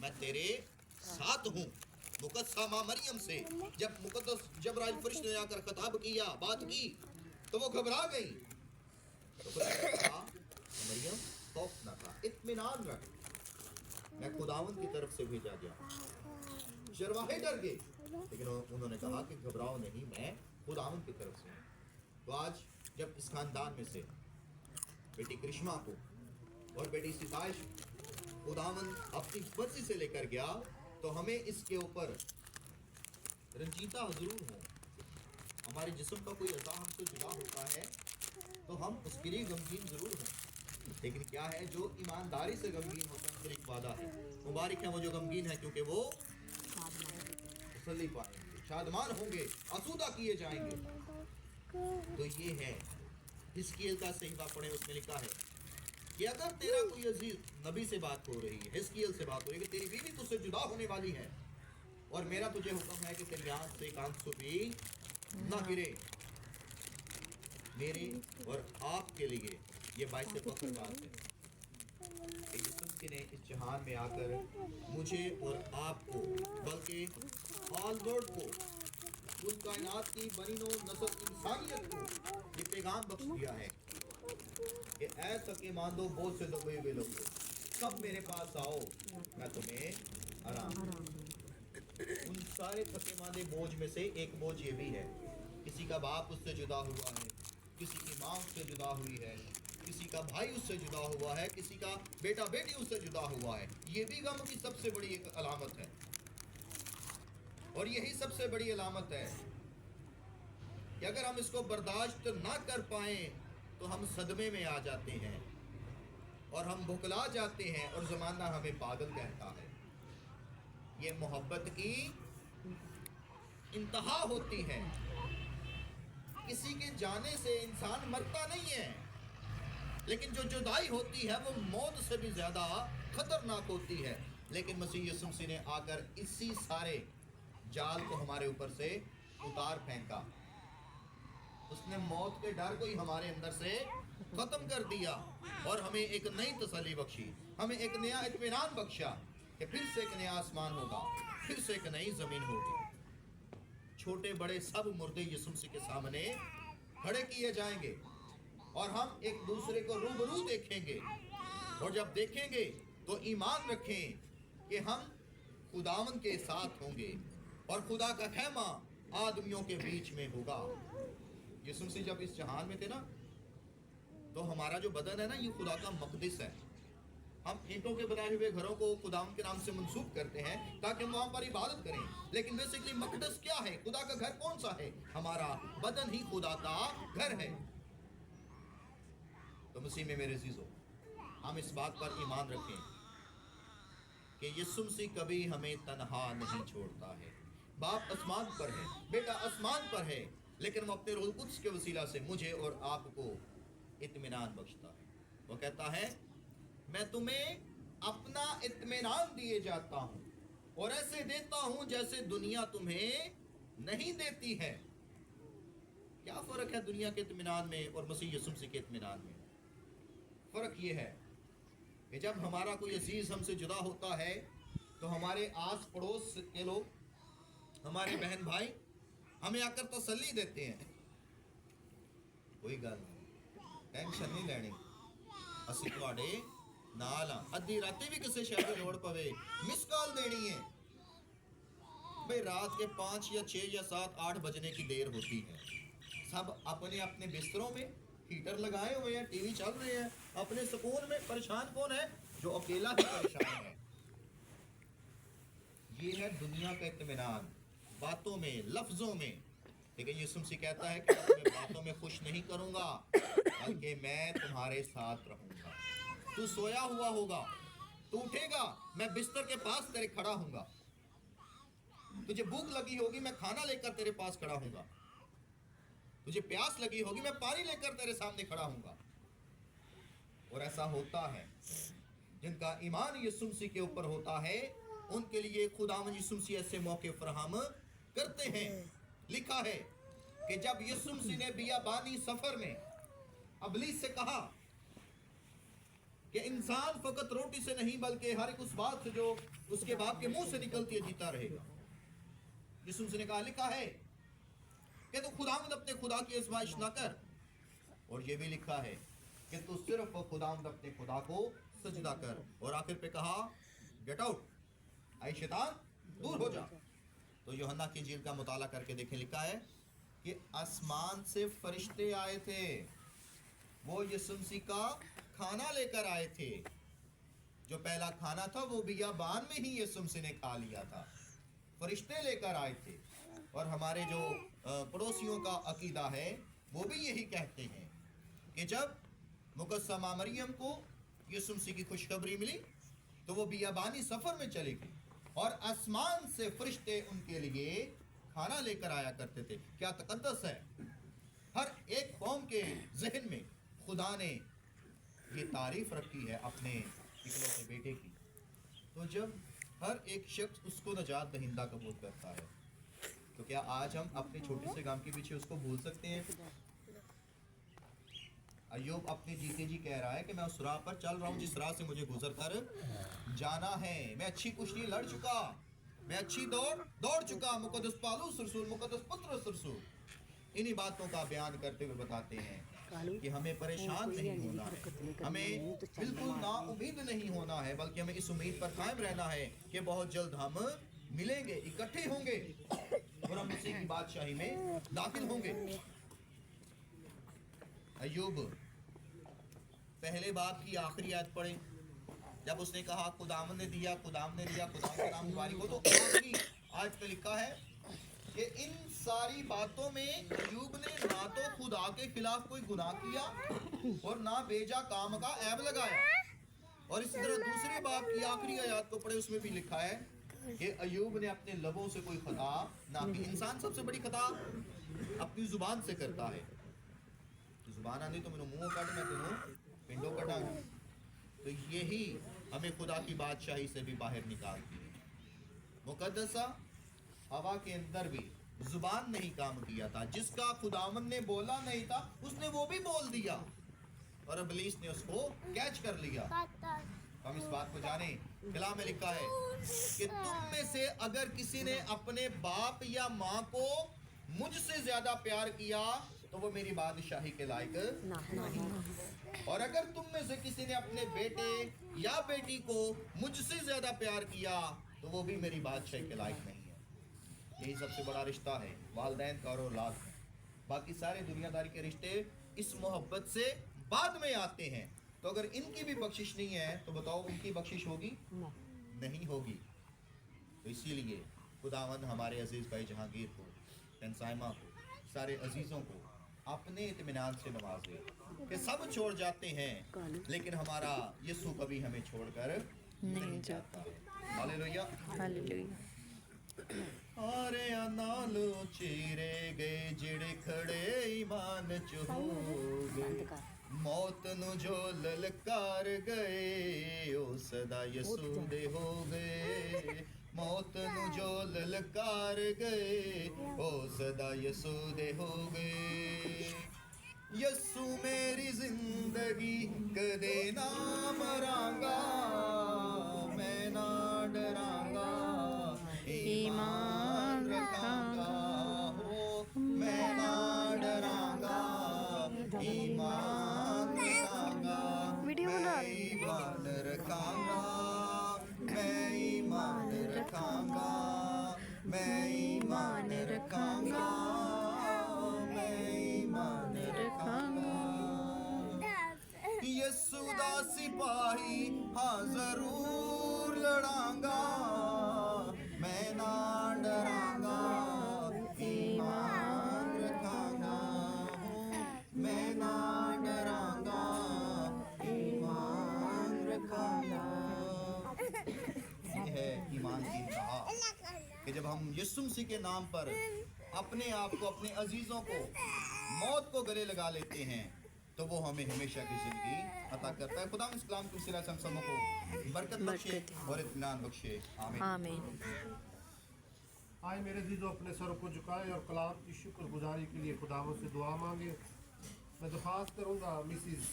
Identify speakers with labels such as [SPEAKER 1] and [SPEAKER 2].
[SPEAKER 1] मैं तेरे साथ हूँ। मुकद्दसा माँ मरियम से जब मुकद्दस जब्राइल फरिश्ते ने आकर खिताब किया, बात की, तो वो घबरा गई। तो खुदा ने कहा, मरियम खौफ ना खा, इत्मीनान रख, मैं खुदावंद की तरफ से भेजा गया। शर्माए डर गए, लेकिन उन्होंने कहा कि घबराओ नहीं, मैं खुदावंद की तरफ से हूँ। तो आज जब इस खानदान में से बेटी करिश्मा को और बेटी सिताइश खुदावंद अपनी मर्जी से लेकर गया, तो हमें इसके ऊपर रंजीता जरूर हो। हमारे जिस्म का कोई अज़ा हमसे जुदा होता है तो हम उसके लिए गमगीन जरूर हों, लेकिन क्या है, जो ईमानदारी से गमगीन होता है, एक वादा है, मुबारक है वो जो गमगीन है, क्योंकि वो तसल्ली पाएंगे, शादमान होंगे, आसूदा किए जाएंगे। तो ये है हिस्कियल का सहीफा पढ़े, उसमें लिखा है कि अगर तेरा कोई अजीज, नबी से बात हो रही है, हिस्कियल से बात हो रही है कि तेरी बीवी तुझसे जुदा होने वाली है और मेरा तुझे हुक्म है कि तेरी आंख से एक आंसू भी ना गिरे, मेरे और आपके लिए ये बाइस फख्र बात है कि यीशु ने इस जहान में आकर मुझे और आपको, बल्कि ऑल वर्ल्ड को, कुल कायनात की बनीनो नस्ल इंसानियत को ये पैगाम बख्श दिया है कि ऐ सके मान दो बोझ से दबे हुए लोग, सब मेरे पास आओ, मैं तुम्हें आराम दूंगा। उन सारे थके मांदे बोझ में से एक बोझ ये भी है, किसी का बाप उससे जुदा हुआ है, किसी की माँ उससे जुदा हुई है, किसी का भाई उससे जुदा हुआ है, किसी का बेटा बेटी उससे जुदा हुआ है। ये भी गम की सबसे बड़ी एक अलामत है, और यही सबसे बड़ी अलामत है कि अगर हम इसको बर्दाश्त ना कर पाए तो हम सदमे में आ जाते हैं और हम भुखला जाते हैं और ज़माना हमें पागल कहता है। ये मोहब्बत की इंतहा होती है। किसी के जाने से इंसान मरता नहीं है, लेकिन जो जुदाई होती है वो मौत से भी ज़्यादा खतरनाक होती है। लेकिन मसीह यीशु मसीह ने आकर इसी सारे जाल को हमारे ऊपर से उतार फेंका। उसने मौत के डर को ही हमारे अंदर से खत्म कर दिया और हमें एक नई तसल्ली बख्शी, हमें एक नया इत्मीनान बख्शा कि फिर से एक नया आसमान होगा, फिर से एक नई ज़मीन होगी। छोटे बड़े सब मुर्दे यीशु मसीह के सामने खड़े किए जाएंगे और हम एक दूसरे को रूबरू देखेंगे, और जब देखेंगे तो ईमान रखें कि हम खुदावंद के साथ होंगे और खुदा का खैमा आदमियों के बीच में होगा। यीशु मसीह जब इस जहान में थे ना, तो हमारा जो बदन है ना, ये खुदा का मक़दिस है। हम ईंटों के बनाए हुए घरों को खुदावंद के नाम से मंसूब करते हैं ताकि हम वहाँ पर इबादत करें, लेकिन बेसिकली मक़दस क्या है, खुदा का घर कौन सा है? हमारा बदन ही खुदा का घर है। तो मसीह में मेरे अज़ीज़ों, हम इस बात पर ईमान रखें कि यीशु मसीह कभी हमें तन्हा नहीं छोड़ता है। बाप आसमान पर है, बेटा आसमान पर है, लेकिन वो अपने रूह कुद्स के वसीला से मुझे और आपको इत्मीनान बख्शता है। वो कहता है, मैं तुम्हें अपना इत्मीनान दिए जाता हूँ और ऐसे देता हूँ जैसे दुनिया तुम्हें नहीं देती है। क्या फ़र्क है दुनिया के इत्मीनान में और मसीह यीशु मसीह के इत्मीनान में? फ़र्क ये है कि जब हमारा कोई अजीज़ हमसे जुदा होता है तो हमारे आस पड़ोस के लोग, हमारे बहन भाई हमें आकर तसल्ली देते हैं, कोई गल नहीं, टेंशन नहीं लेनी, असी तुहाडे नाल हाँ। अद्धी राती भी किसी शहर की लोड़ पवे, मिस कॉल देनी है भाई। रात के 5 या 6 या 7 8 बजने की देर होती है, सब अपने अपने बिस्तरों में हीटर लगाए हुए हैं, टीवी चल रहे हैं, अपने सुकून में। परेशान कौन है? जो अकेला ही परेशान है। ये है दुनिया का इत्मीनान, बातों में, लफ्जों में। लेकिन यीशु मसीह कहता है कि मैं तुम्हें बातों में खुश नहीं करूंगा, बल्कि मैं तुम्हारे साथ रहूंगा। तू सोया हुआ होगा, तू उठेगा, मैं बिस्तर के पास तेरे खड़ा हूंगा। तुझे भूख लगी होगी, मैं खाना लेकर तेरे पास खड़ा हूंगा। तुझे प्यास लगी होगी, मैं पानी लेकर तेरे सामने खड़ा हूंगा। और ऐसा होता है, जिनका ईमान यीशु मसीह के ऊपर होता है, उनके लिए खुदावंद यीशु मसीह ऐसे मौके फराहम करते हैं। लिखा है कि जब यीशु मसीह ने बियाबानी सफर में अबलीस से कहा کہ انسان فقط روٹی سے نہیں بلکہ ہر ایک اس بات سے جو اس کے باپ کے منہ سے نکلتی ہے جیتا رہے گا. یسوع سے نے کہا لکھا ہے کہ تو خداوند اپنے خدا کی آزمائش نہ کر, اور یہ بھی لکھا ہے کہ تو صرف خداوند اپنے خدا کو سجدہ کر. اور آخر پہ کہا گیٹ آؤٹ, اے شیطان دور ہو جا. تو یوحنا کی انجیل کا مطالعہ کر کے دیکھیں, لکھا ہے کہ آسمان سے فرشتے آئے تھے, وہ یسوع مسیح کا کھانا لے کر آئے تھے. جو پہلا کھانا تھا وہ بیابان میں ہی یسوع مسیح نے کھا لیا تھا, فرشتے لے کر آئے تھے. اور ہمارے جو پڑوسیوں کا عقیدہ ہے وہ بھی یہی کہتے ہیں کہ جب مقدسہ ماں مریم کو یسوع مسیح کی خوشخبری ملی تو وہ بیابانی سفر میں چلے گئی اور آسمان سے فرشتے ان کے لیے کھانا لے کر آیا کرتے تھے. کیا تقدس ہے. ہر ایک قوم کے ذہن میں خدا نے یہ تعریف رکھی ہے اپنے اکلوتے بیٹے کی. تو جب ہر ایک شخص اس کو نجات دہندہ قبول کرتا ہے تو کیا آج ہم اپنے چھوٹے سے کام کے پیچھے اس کو بھول سکتے ہیں؟ ایوب اپنے جیتے جی کہہ رہا ہے کہ میں اس راہ پر چل رہا ہوں جس راہ سے مجھے گزر کر جانا ہے. میں اچھی کشتی لڑ چکا, میں اچھی دوڑ چکا. مقدس پالوس رسول, مقدس پطرس رسول انہی باتوں کا بیان کرتے ہوئے بتاتے ہیں کہ ہمیں پریشان نہیں ہونا ہے, ہمیں بالکل نا امید نہیں ہونا ہے, بلکہ ہمیں اس امید پر قائم رہنا ہے کہ بہت جلد ہم ملیں گے, اکٹھے ہوں گے اور ہم مسیح کی بادشاہی میں داخل ہوں گے. ایوب پہلے باب کی آخری آیت پڑھیں, جب اس نے کہا خداوند نے دیا, خداوند نے دیا, خداوند کا نام مبارک ہو, تو آخری آیت پہ لکھا ہے کہ ان ساری باتوں میں ایوب نے نہ تو خدا کے خلاف کوئی گناہ کیا اور نہ بیجا کام کا عیب لگایا. اور اسی طرح دوسرے باب کی آخری آیات کو پڑھے, اس میں بھی لکھا ہے کہ ایوب نے اپنے لبوں سے کوئی خطا نہ کی. انسان سب سے بڑی خطا اپنی زبان سے کرتا ہے. زبان آندھی تو میرے منہ کاٹ, میں تینوں پنڈوں کٹا گا. تو یہی ہمیں خدا کی بادشاہی سے بھی باہر نکالتی ہے. مقدسہ ہوا کے اندر بھی زبان نہیں کام کیا تھا, جس کا خداوند نے بولا نہیں تھا اس نے وہ بھی بول دیا اور ابلیس نے اس کو کیچ کر لیا. ہم اس بات کو جانیں, کلام میں لکھا ہے کہ تم میں سے اگر کسی نے اپنے باپ یا ماں کو مجھ سے زیادہ پیار کیا تو وہ میری بادشاہی کے لائق نہیں. اور اگر تم میں سے کسی نے اپنے بیٹے یا بیٹی کو مجھ سے زیادہ پیار کیا تو وہ بھی میری بادشاہی کے لائق نہیں ہے. یہی سب سے بڑا رشتہ ہے والدین کا اور اولاد کا. باقی سارے دنیا داری کے رشتے اس محبت سے بعد میں آتے ہیں. تو اگر ان کی بھی بخشش نہیں ہے تو بتاؤ ان کی بخشش ہوگی؟ نہیں ہوگی. تو اسی لیے خداوند ہمارے عزیز بھائی جہانگیر کو, تنسائمہ کو, سارے عزیزوں کو اپنے اطمینان سے نوازے کہ سب چھوڑ جاتے ہیں لیکن ہمارا یسوع کبھی ہمیں چھوڑ کر نہیں جاتا. ہاللیلویا,
[SPEAKER 2] ہاللیلویا.
[SPEAKER 1] آرے نالو چیرے گئے جڑے کھڑے ایمان چ ہو گئے, موت نو جو للکار گئے او صدا یسوع دے ہو گئے. موت نو جو للکار گئے او صدا یسوع دے ہو گئے. یسوع میری زندگی کدے نہ مراں گا, میں نہ ڈراں گا, ایمان رکھاں گا, ہو میں نہ ڈراں گا, ایمان رکھاں گا, میں ایمان رکھاں گا, میں ایمان رکھاں گا, میں ایمان رکھاں گا, میں ایمان رکھاں گا. یسوع دا سپاہی ہاں ضرور لڑاں گا, میں نہ ڈراں گا, ایمان رکھاں گا, میں نہ ڈراں گا, ایمان رکھاں گا. یہ ہے ایمان کی انتہا کہ جب ہم یسوع مسیح کے نام پر اپنے آپ کو, اپنے عزیزوں کو, موت کو گلے لگا لیتے ہیں تو وہ ہمیں ہمیشہ کی زندگی عطا کرتا ہے. خدا اس کلام کے وسیلہ سے ہم سب کو برکت بخشے اور اطمینان بخشے. آمین.
[SPEAKER 3] آئے میرے عزیزوں, اپنے سروں کو جھکائے اور کلام کی شکر گزاری کے لیے خداوند سے دعا مانگے. میں درخواست کروں گا مسز